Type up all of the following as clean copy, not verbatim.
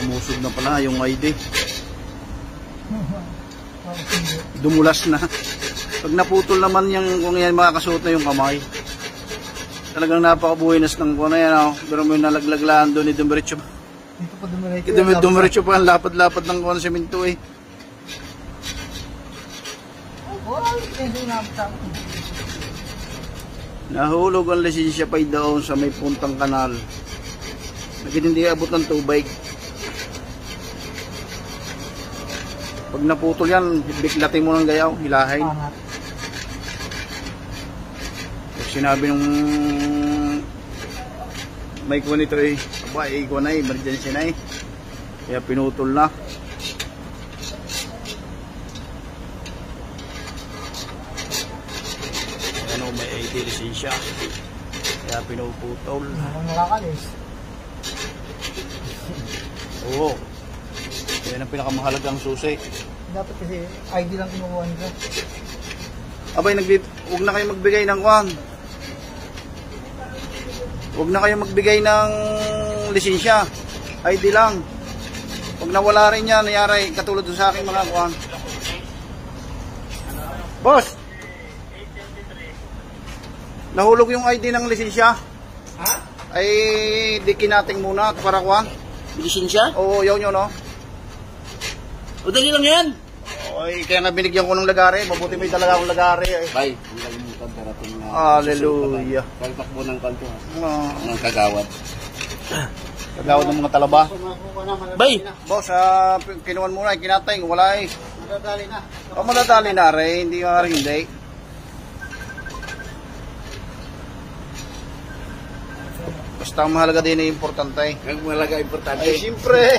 Umusog na pala yung ID. Dumulas na. Pag naputol naman yung kung yan makakasuot na yung kamay. Talagang napakabuhinas ng kuha na yan. Oh. Pero may nalaglaglaan doon ni Dumiretso. Dito pa Dumiretso. Dumiretso pa ang lapad-lapad ng kuha ng semento eh. Nahulog ang lisensya pa doon sa may puntang kanal. Bakit hindi abot ng tubig? Pag naputol yan, biklatin mo ng gayaw, hilahin. Sinabi nung may kuha nito eh, aba, ikuha na eh, emergency na eh. Kaya pinutol na. Ano, may ID lisensya. Kaya pinuputol. Ano nakakalis? Oo. Yan ang pinakamahalagang susi. Dapat kasi ID lang kinukuha nila. Abay, huwag na kayo magbigay ng kuhan. Huwag na kayo magbigay ng lisensya. ID lang. Pag nawala rin yan, nangyari katulad sa aking mga kuhan. Boss! Nahulog yung ID ng lisensya. Ha? Ay, dikin natin muna para kuhan. Lisensya? Oo, yun yun, no? O, dali lang yan. Ay, kaya nga binigyan ko ng lagari. Mabuti may talaga akong lagari. Eh. Bay, ang lalimutan parating na. Hallelujah. Kaltakbo ng kanto ha. Ng Ng kagawad. kagawad ng mga talaba. Bay! Boss, kinuwan muna, kinatay. Wala eh. Madadali na. O madadali na rin. Hindi nga rin, hindi. Basta ang mahalaga din ay importante. Ang malaga importante. Ay, siyempre.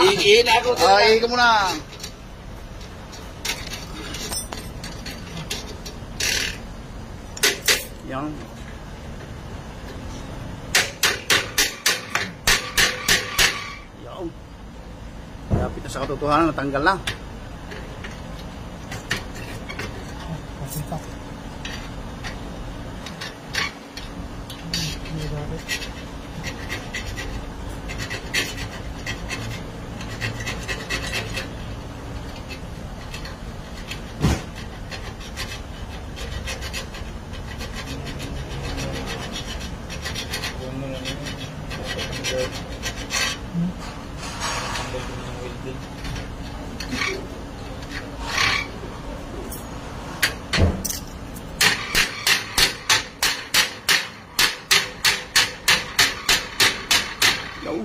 Iiin ako. Ay, ikaw muna. Yan. Yan. Kapit na sa katotohanan, natanggal na. Yaw.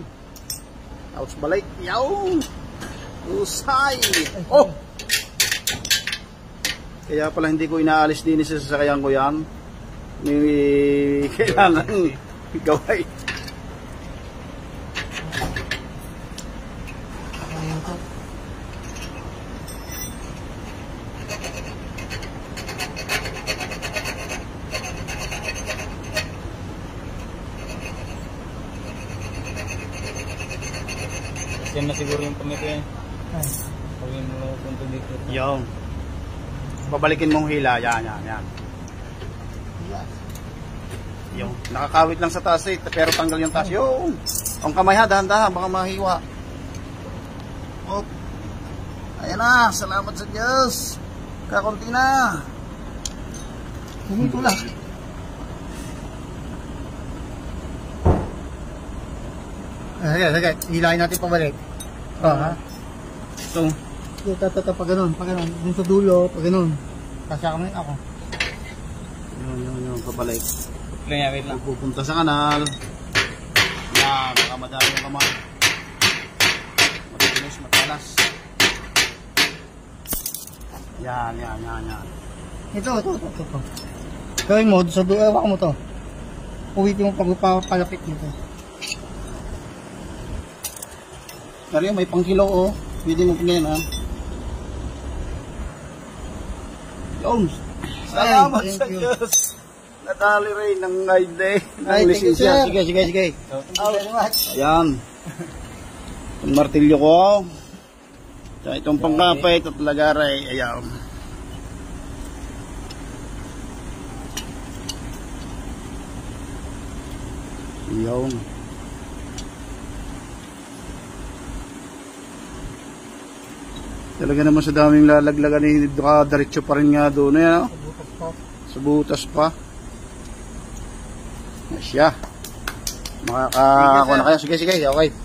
Ouch, balik. Yaw. Usay. Oh. Kaya pala hindi ko inaalis din sa sasakyan ko yan. May kailangan gaway. Yan na siguro yung pamito yan. Pagin mo punto dito. Yung. Babalikin mong hila. Yan, yan, yan. Yung. Nakakawit lang sa taas eh. Pero tanggal yung taas. Yung. Ang kamay ha, dahan-dahan. Baka mahiwa. Oh. Ayan na. Salamat sa Diyos. Kakunti na. Humito lang. Sige. Hilahin natin pabalik. Ha? Ito. Ito, pag ganun. Dun sa dulo, pag ganun. Kasya kami ako. Yung. Pabalik. Wait lang. Pupunta sa kanal. Yan. Baka madami yung kamay. Matinis, matalas. Yan. Ito. Gawin mo, sa dulo, ewan mo to. Uwitin mo pagpapalapit dito. Pero may pangkilo oh. Pwede mo pingin ha. Yun. Salamat sa Diyos. Nadali rin ng ID. Ng lisensya. Sige. Ayan. Itong martilyo ko. Tsaka itong pangkapit at lagaray. Ayan. Yun. Talaga naman sa daming lalaglagan eh, diretso pa rin nga doon eh, no? Bukas pa. Sa butas pa. Siya. Makakakuha na kayo. Sige, sige, okay.